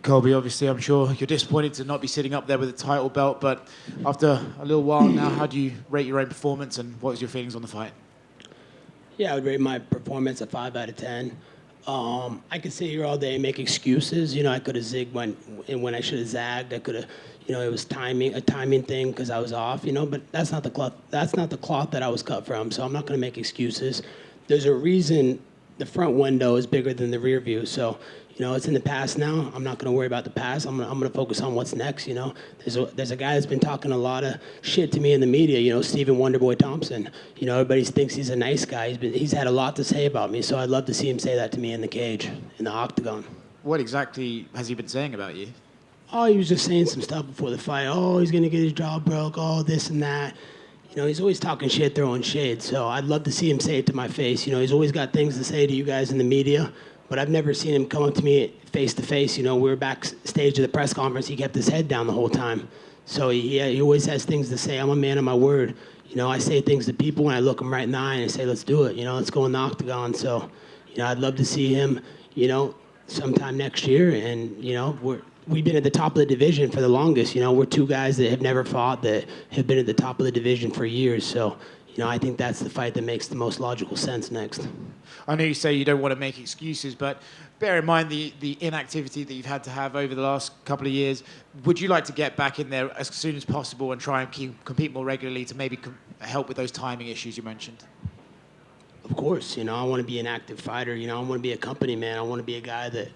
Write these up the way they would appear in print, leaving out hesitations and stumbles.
Colby, obviously, I'm sure you're disappointed to not be sitting up there with a title belt, but after a little while now, how do you rate your own performance, and what was your feelings on the fight? Yeah, I would rate my performance a 5 out of 10. I could sit here all day and make excuses. I could have zigged when I should have zagged. I could have, it was a timing thing because I was off. But that's not the cloth. That's not the cloth that I was cut from. So I'm not going to make excuses. There's a reason the front window is bigger than the rear view. So it's in the past now. I'm not going to worry about the past. I'm going to focus on what's next. There's a guy that's been talking a lot of shit to me in the media. Stephen Wonderboy Thompson. Everybody thinks he's a nice guy. He's had a lot to say about me. So I'd love to see him say that to me in the cage, in the octagon. What exactly has he been saying about you? Oh, he was just saying some stuff before the fight. Oh, he's going to get his jaw broke. Oh, this and that. He's always talking shit, throwing shade. So I'd love to see him say it to my face. He's always got things to say to you guys in the media. But I've never seen him come up to me face to face. We were backstage at the press conference. He kept his head down the whole time. So he always has things to say. I'm a man of my word. I say things to people and I look them right in the eye and I say, let's do it. Let's go in the octagon. So, I'd love to see him, sometime next year. And, we've been at the top of the division for the longest. We're two guys that have never fought that have been at the top of the division for years. So, I think that's the fight that makes the most logical sense next. I know you say you don't want to make excuses, but bear in mind the inactivity that you've had to have over the last couple of years. Would you like to get back in there as soon as possible and try and compete more regularly to maybe help with those timing issues you mentioned? Of course, I want to be an active fighter. I want to be a company man. I want to be a guy that,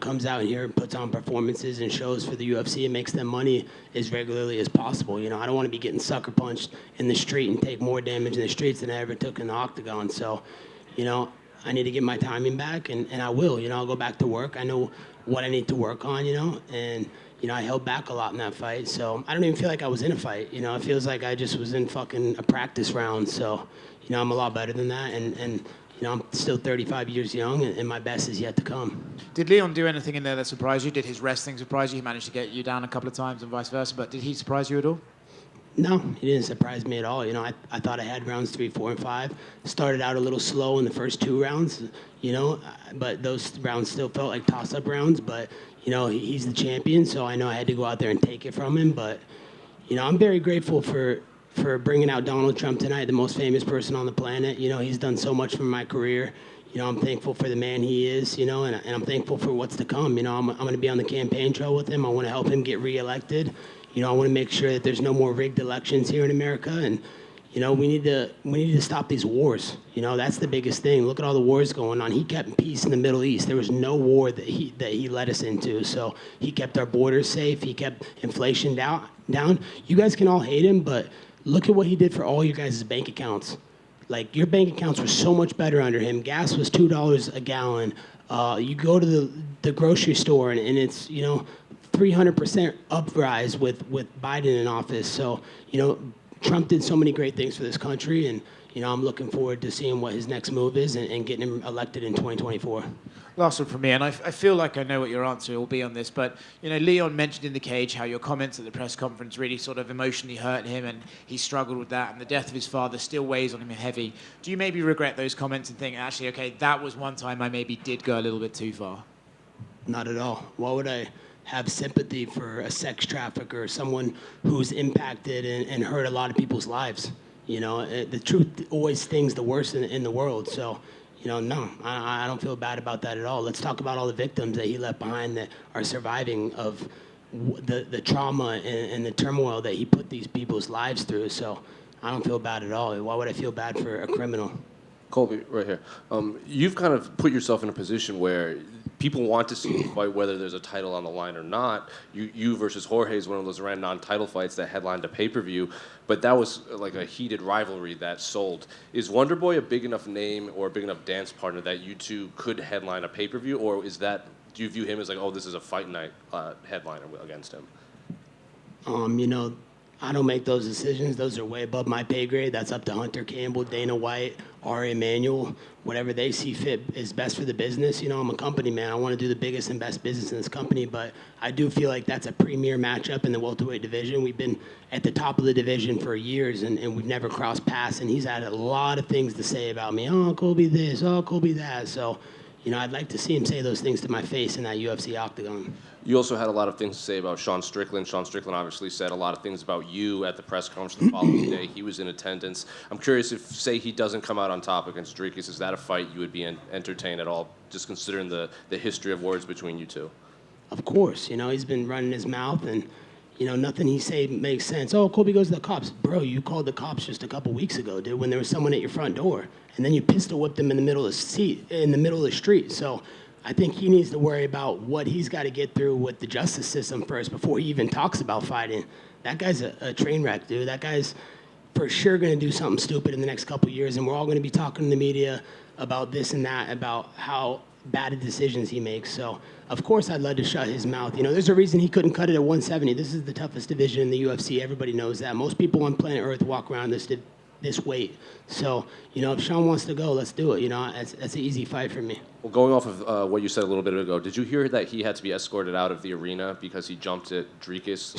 comes out here and puts on performances and shows for the UFC and makes them money as regularly as possible. I don't want to be getting sucker punched in the street and take more damage in the streets than I ever took in the octagon. So, I need to get my timing back, and I will. I'll go back to work. I know what I need to work on, and, I held back a lot in that fight. So I don't even feel like I was in a fight. It feels like I just was in fucking a practice round. So, I'm a lot better than that, and I'm still 35 years young, and my best is yet to come. Did Leon do anything in there that surprised you? Did his wrestling surprise you? He managed to get you down a couple of times and vice versa, but did he surprise you at all? No, he didn't surprise me at all. I thought I had rounds 3, 4, and 5. Started out a little slow in the first 2 rounds, but those rounds still felt like toss-up rounds. But, he's the champion, so I know I had to go out there and take it from him. But, I'm very grateful for bringing out Donald Trump tonight, the most famous person on the planet. He's done so much for my career. I'm thankful for the man he is, and I'm thankful for what's to come. I'm going to be on the campaign trail with him. I want to help him get reelected. I want to make sure that there's no more rigged elections here in America, and we need to stop these wars. That's the biggest thing. Look at all the wars going on. He kept peace in the Middle East. There was no war that he led us into. So he kept our borders safe. He kept inflation down. You guys can all hate him, but look at what he did for all your guys' bank accounts. Like, your bank accounts were so much better under him. Gas was $2 a gallon. You go to the grocery store and it's 300% uprise with Biden in office. So, Trump did so many great things for this country, and, I'm looking forward to seeing what his next move is and getting him elected in 2024. Last one from me, and I feel like I know what your answer will be on this, but, Leon mentioned in the cage how your comments at the press conference really sort of emotionally hurt him, and he struggled with that, and the death of his father still weighs on him heavy. Do you maybe regret those comments and think, actually, okay, that was one time I maybe did go a little bit too far? Not at all. Why would I have sympathy for a sex trafficker, someone who's impacted and hurt a lot of people's lives? The truth always stings the worst in the world. So, no, I don't feel bad about that at all. Let's talk about all the victims that he left behind that are surviving of the trauma and the turmoil that he put these people's lives through. So I don't feel bad at all. Why would I feel bad for a criminal? Colby, right here. You've kind of put yourself in a position where people want to see you fight, whether there's a title on the line or not. You versus Jorge is one of those random non-title fights that headlined a pay-per-view, but that was like a heated rivalry that sold. Is Wonderboy a big enough name or a big enough dance partner that you two could headline a pay-per-view, or do you view him as like, oh, this is a fight night headliner against him? I don't make those decisions. Those are way above my pay grade. That's up to Hunter Campbell, Dana White, Ari Emanuel. Whatever they see fit is best for the business. I'm a company man. I want to do the biggest and best business in this company, but I do feel like that's a premier matchup in the welterweight division. We've been at the top of the division for years, and we've never crossed paths, and he's had a lot of things to say about me. Oh, Colby this, oh, Colby that. So, I'd like to see him say those things to my face in that UFC octagon. You also had a lot of things to say about Sean Strickland. Sean Strickland obviously said a lot of things about you at the press conference the following day. He was in attendance. I'm curious if, say, he doesn't come out on top against Dricus, is that a fight you would be entertained at all, just considering the history of words between you two? Of course, he's been running his mouth, and nothing he say makes sense. Oh, Colby goes to the cops. Bro, you called the cops just a couple weeks ago, dude, when there was someone at your front door, and then you pistol whipped them in the middle of the street. So I think he needs to worry about what he's got to get through with the justice system first before he even talks about fighting. That guy's a train wreck, dude. That guy's for sure going to do something stupid in the next couple of years, and we're all going to be talking in the media about this and that, about how bad decisions he makes. So, of course, I'd love to shut his mouth. There's a reason he couldn't cut it at 170. This is the toughest division in the UFC. Everybody knows that. Most people on planet Earth walk around this weight. So, if Sean wants to go, let's do it. That's an easy fight for me. Well, going off of what you said a little bit ago, did you hear that he had to be escorted out of the arena because he jumped at Dricus?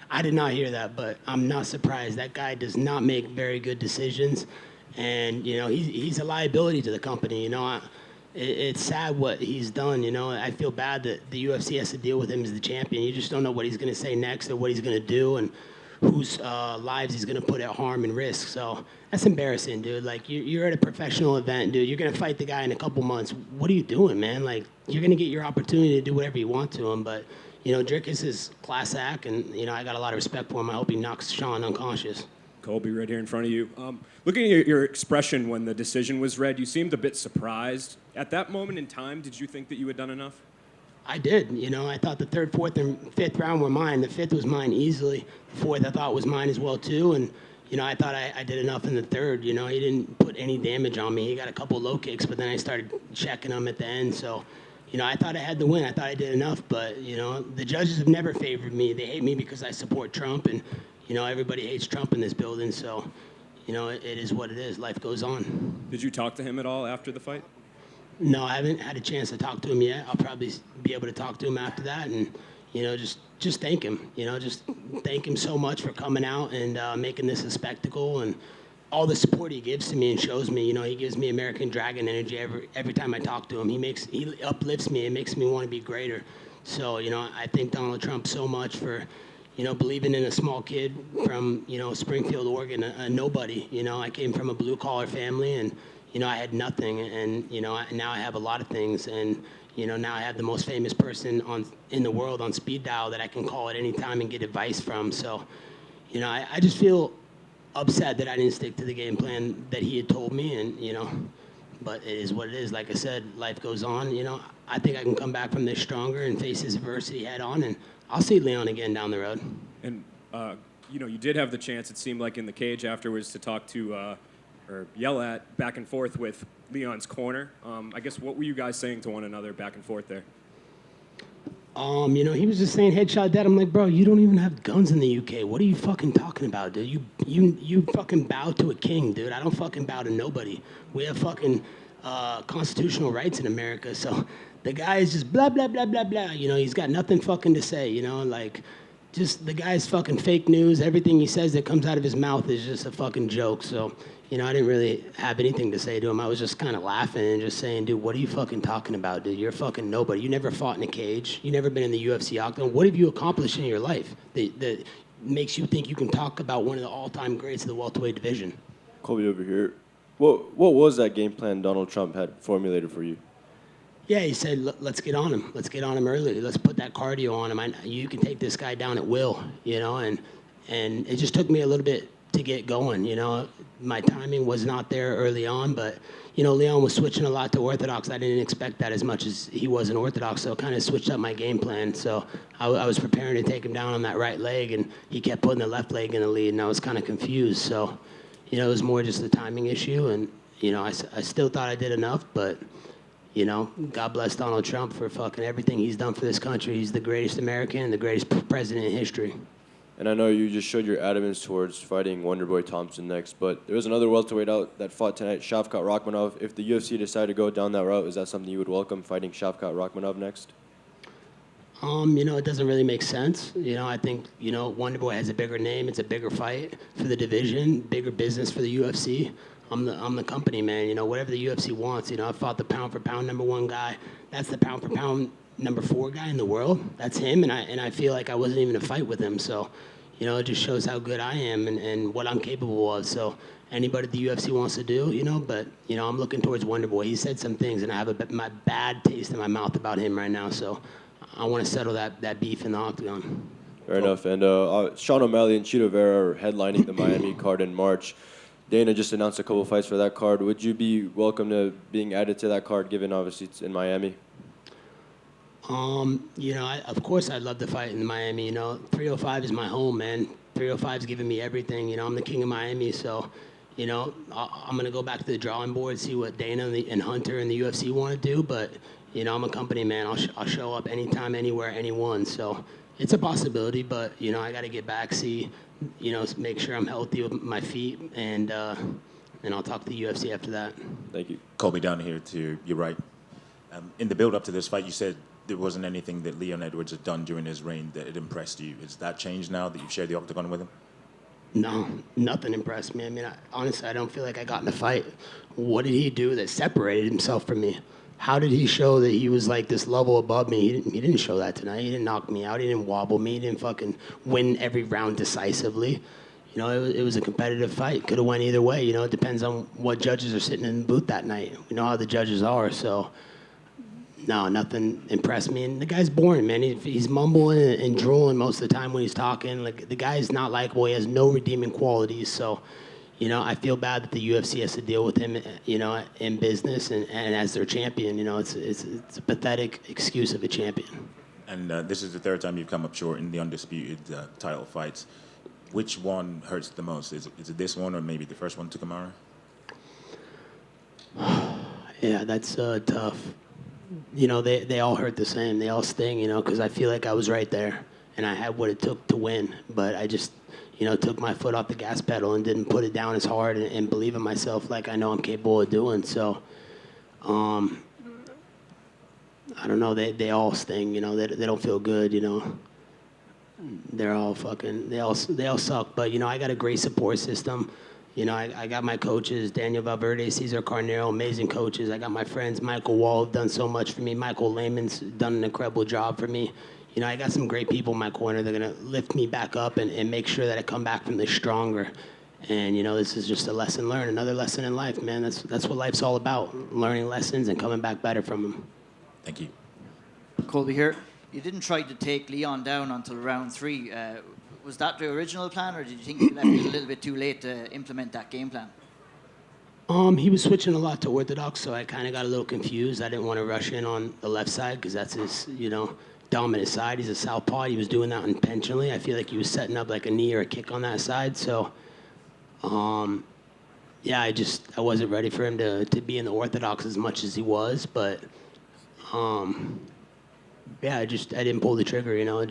I did not hear that, but I'm not surprised. That guy does not make very good decisions, and he's a liability to the company. It's sad what he's done. I feel bad that the UFC has to deal with him as the champion. You just don't know what he's going to say next or what he's going to do and whose lives he's going to put at harm and risk. So that's embarrassing, dude. Like, you're at a professional event, dude. You're going to fight the guy in a couple months. What are you doing, man? Like, you're going to get your opportunity to do whatever you want to him, but Dricus is class act, and I got a lot of respect for him. I hope he knocks Sean unconscious. Colby, right here in front of you. Looking at your expression when the decision was read, you seemed a bit surprised. At that moment in time, did you think that you had done enough? I did. I thought the third, fourth, and fifth round were mine. The fifth was mine easily. The fourth I thought was mine as well, too. And, I thought I did enough in the third. He didn't put any damage on me. He got a couple low kicks, but then I started checking him at the end. So, I thought I had the win. I thought I did enough. But, the judges have never favored me. They hate me because I support Trump. And, everybody hates Trump in this building. So, it is what it is. Life goes on. Did you talk to him at all after the fight? No, I haven't had a chance to talk to him yet. I'll probably be able to talk to him after that and, just thank him. Just thank him so much for coming out and making this a spectacle and all the support he gives to me and shows me. He gives me American Dragon energy every time I talk to him. He uplifts me. It makes me want to be greater. So, I thank Donald Trump so much for, believing in a small kid from, Springfield, Oregon, a nobody. I came from a blue-collar family, and, I had nothing, and, now I have a lot of things, and, now I have the most famous person in the world on speed dial that I can call at any time and get advice from. So, I just feel upset that I didn't stick to the game plan that he had told me, and, but it is what it is. Like I said, life goes on. I think I can come back from this stronger and face his adversity head on, and I'll see Leon again down the road. And, you did have the chance, it seemed like, in the cage afterwards to talk to or yell at back and forth with Leon's corner. I guess, what were you guys saying to one another back and forth there? He was just saying headshot dead. I'm like, bro, you don't even have guns in the UK. What are you fucking talking about, dude? You fucking bow to a king, dude. I don't fucking bow to nobody. We have fucking constitutional rights in America. So the guy is just blah, blah, blah, blah, blah. He's got nothing fucking to say, like, just the guy's fucking fake news. Everything he says that comes out of his mouth is just a fucking joke. So, I didn't really have anything to say to him. I was just kind of laughing and just saying, dude, what are you fucking talking about, dude? You're fucking nobody. You never fought in a cage. You never been in the UFC octagon. What have you accomplished in your life that makes you think you can talk about one of the all-time greats of the welterweight division? Colby over here. What was that game plan Donald Trump had formulated for you? Yeah, he said, let's get on him. Let's get on him early. Let's put that cardio on him. You can take this guy down at will, and it just took me a little bit to get going, My timing was not there early on, but, Leon was switching a lot to orthodox. I didn't expect that as much as he was in orthodox, so I kind of switched up my game plan. So I was preparing to take him down on that right leg, and he kept putting the left leg in the lead, and I was kind of confused. So, it was more just a timing issue, and, I still thought I did enough, but, God bless Donald Trump for fucking everything he's done for this country. He's the greatest American and the greatest president in history. And I know you just showed your adamance towards fighting Wonderboy Thompson next, but there was another welterweight out that fought tonight, Shavkat Rakhmonov. If the UFC decided to go down that route, is that something you would welcome, fighting Shavkat Rakhmonov next? It doesn't really make sense. I think, Wonderboy has a bigger name. It's a bigger fight for the division, bigger business for the UFC. I'm the company, man. You know, whatever the UFC wants. You know, I fought the pound for pound #1 guy. That's the pound for pound #4 guy in the world. That's him, and I feel like I wasn't even in a fight with him. So, you know, it just shows how good I am and what I'm capable of. So anybody the UFC wants to do, you know, but, you know, I'm looking towards Wonderboy. He said some things, and I have my bad taste in my mouth about him right now. So I want to settle that beef in the octagon. Fair enough. And Sean O'Malley and Chito Vera are headlining the Miami card in March. Dana just announced a couple fights for that card. Would you be welcome to being added to that card, given obviously it's in Miami? You know, of course I'd love to fight in Miami. You know, 305 is my home, man. 305's giving me everything. You know, I'm the king of Miami, so, you know, I'm going to go back to the drawing board, see what Dana and Hunter and the UFC want to do. But, you know, I'm a company man. I'll show up anytime, anywhere, anyone. So it's a possibility, but, you know, I got to get back, see, you know, make sure I'm healthy with my feet, and I'll talk to the UFC after that. Thank you. Colby, down here to your right. In the build-up to this fight, you said there wasn't anything that Leon Edwards had done during his reign that had impressed you. Has that changed now that you've shared the octagon with him? No, nothing impressed me. I mean, honestly, I don't feel like I got in a fight. What did he do that separated himself from me? How did he show that he was like this level above me? He didn't show that tonight. He didn't knock me out. He didn't wobble me. He didn't fucking win every round decisively. You know, it was a competitive fight. Could have went either way. You know, it depends on what judges are sitting in the booth that night. We know how the judges are, so no, nothing impressed me. And the guy's boring, man. He's mumbling and drooling most of the time when he's talking. Like, the guy's not likable. He has no redeeming qualities. So, you know, I feel bad that the UFC has to deal with him, you know, in business and as their champion. You know, it's a pathetic excuse of a champion. And this is the third time you've come up short in the undisputed title fights. Which one hurts the most? Is it this one or maybe the first one to Kamara? Yeah, that's tough. You know, they all hurt the same. They all sting, you know, because I feel like I was right there and I had what it took to win. But I just, you know, took my foot off the gas pedal and didn't put it down as hard and believe in myself like I know I'm capable of doing. So, I don't know. They all sting, you know. They don't feel good, you know. They're all fucking, they all suck. But, you know, I got a great support system. You know, I got my coaches, Daniel Valverde, Cesar Carnero, amazing coaches. I got my friends, Michael Wall, done so much for me. Michael Lehman's done an incredible job for me. You know, I got some great people in my corner. They're going to lift me back up and make sure that I come back from this stronger. And, you know, this is just a lesson learned, another lesson in life, man. That's what life's all about, learning lessons and coming back better from them. Thank you. Colby here. You didn't try to take Leon down until round 3. Was that the original plan, or did you think you left it a little bit too late to implement that game plan? He was switching a lot to orthodox, so I kind of got a little confused. I didn't want to rush in on the left side because that's his, you know, dominant side. He's a southpaw. He was doing that intentionally. I feel like he was setting up like a knee or a kick on that side. So, yeah, I wasn't ready for him to be in the orthodox as much as he was. But, yeah, I didn't pull the trigger, you know.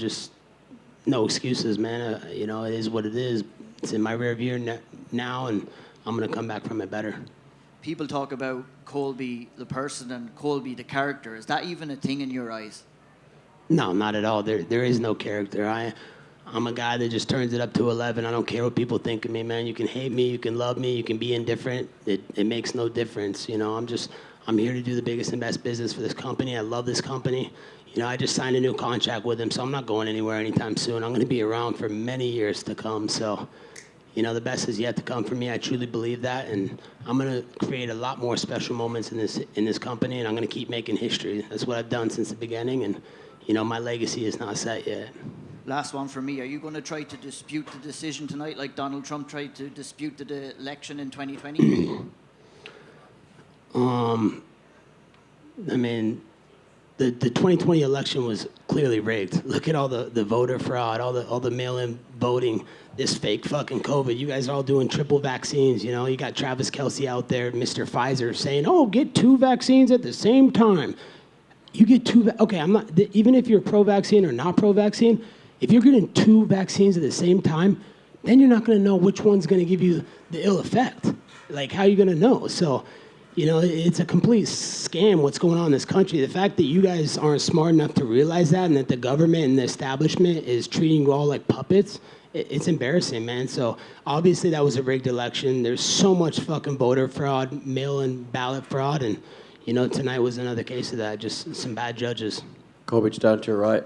No excuses, man. You know, it is what it is. It's in my rear view now, and I'm going to come back from it better. People talk about Colby the person and Colby the character. Is that even a thing in your eyes? No, not at all. There is no character. I'm a guy that just turns it up to 11. I don't care what people think of me, man. You can hate me, you can love me, you can be indifferent. It makes no difference. You know, I'm here to do the biggest and best business for this company. I love this company. You know, I just signed a new contract with him, so I'm not going anywhere anytime soon. I'm going to be around for many years to come. So, you know, the best is yet to come for me. I truly believe that, and I'm going to create a lot more special moments in this company, and I'm going to keep making history. That's what I've done since the beginning, and, you know, my legacy is not set yet. Last one for me. Are you going to try to dispute the decision tonight like Donald Trump tried to dispute the election in 2020? I mean, the 2020 election was clearly rigged. Look at all the voter fraud, all the mail-in voting, this fake fucking COVID. You guys are all doing triple vaccines, you know. You got Travis Kelce out there, Mr. Pfizer, saying, "Oh, get 2 vaccines at the same time." You get 2. Okay, I'm not. Even if you're pro-vaccine or not pro-vaccine, if you're getting 2 vaccines at the same time, then you're not going to know which one's going to give you the ill effect. Like, how are you going to know? So, you know, it's a complete scam what's going on in this country. The fact that you guys aren't smart enough to realize that, and that the government and the establishment is treating you all like puppets, it's embarrassing, man. So obviously that was a rigged election. There's so much fucking voter fraud, mail-in ballot fraud, and tonight was another case of that. Just some bad judges. Colby, just down to your right.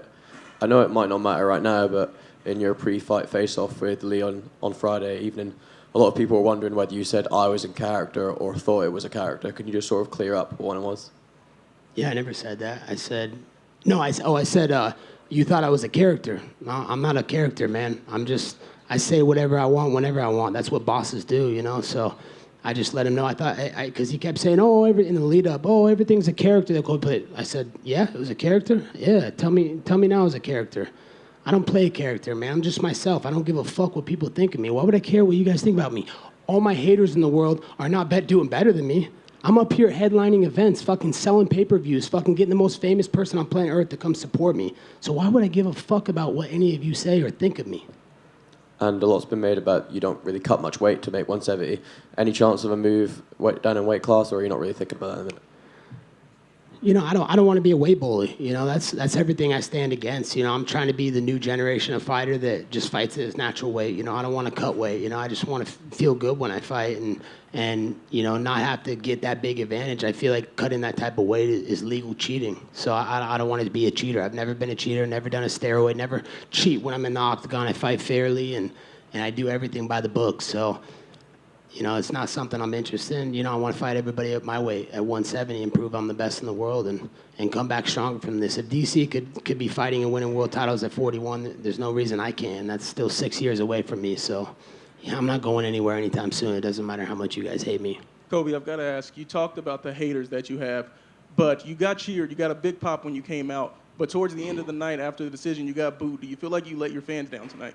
I know it might not matter right now, but in your pre-fight face-off with Leon on Friday evening, a lot of people were wondering whether you said I was in character or thought it was a character. Can you just sort of clear up what it was? Yeah, I never said that. I said, no, I said, you thought I was a character. No, I'm not a character, man. I say whatever I want, whenever I want. That's what bosses do, So I just let him know. I thought, because he kept saying, in the lead up, everything's a character that Colby played. I said, yeah, it was a character? Yeah, tell me now it's a character. I don't play a character, man. I'm just myself. I don't give a fuck what people think of me. Why would I care what you guys think about me? All my haters in the world are not doing better than me. I'm up here headlining events, fucking selling pay-per-views, fucking getting the most famous person on planet Earth to come support me. So why would I give a fuck about what any of you say or think of me? And a lot's been made about you don't really cut much weight to make 170. Any chance of a move down in weight class, or are you not really thinking about that in a minute? I don't want to be a weight bully. That's everything I stand against. I'm trying to be the new generation of fighter that just fights at his natural weight. I don't want to cut weight. I just want to feel good when I fight and not have to get that big advantage. I feel like cutting that type of weight is legal cheating. So I don't want to be a cheater. I've never been a cheater, never done a steroid, never cheat when I'm in the octagon. I fight fairly and I do everything by the book. So it's not something I'm interested in. I want to fight everybody at my weight at 170 and prove I'm the best in the world and come back stronger from this. If DC could be fighting and winning world titles at 41, there's no reason I can. That's still 6 years away from me. So, I'm not going anywhere anytime soon. It doesn't matter how much you guys hate me. Colby, I've got to ask, you talked about the haters that you have, but you got cheered. You got a big pop when you came out. But towards the end of the night after the decision, you got booed. Do you feel like you let your fans down tonight?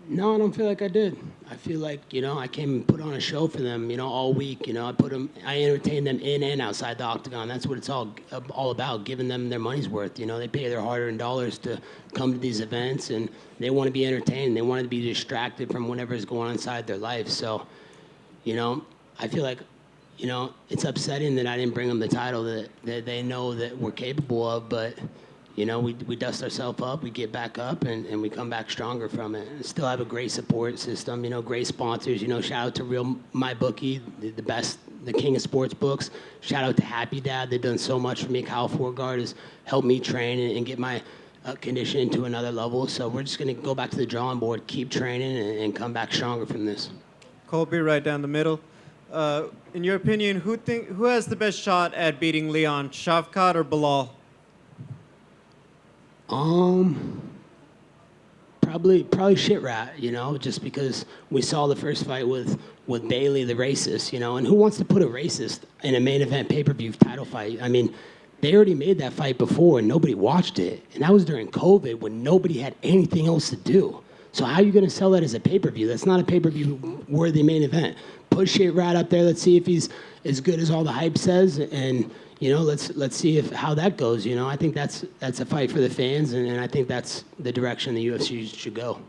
No, I don't feel like I did. I feel like, I came and put on a show for them, all week. I entertained them in and outside the octagon. That's what it's all about, giving them their money's worth. They pay their hard-earned dollars to come to these events, and they want to be entertained. They want to be distracted from whatever's going on inside their life. So, I feel like, it's upsetting that I didn't bring them the title that they know that we're capable of, but... we dust ourselves up, we get back up, and we come back stronger from it. And still have a great support system, great sponsors. Shout out to Real My Bookie, the best, the king of sports books. Shout out to Happy Dad. They've done so much for me. Kyle Forgard has helped me train and get my conditioning to another level. So we're just going to go back to the drawing board, keep training, and come back stronger from this. Colby, right down the middle. In your opinion, who has the best shot at beating Leon, Shavkat or Bilal? Probably shit rat, just because we saw the first fight with Bailey, the racist, and who wants to put a racist in a main event pay-per-view title fight? I mean, they already made that fight before and nobody watched it. And that was during COVID when nobody had anything else to do. So how are you going to sell that as a pay-per-view? That's not a pay-per-view worthy main event. Put shit rat up there. Let's see if he's as good as all the hype says, and let's see how that goes. I think that's a fight for the fans, and I think that's the direction the UFC should go.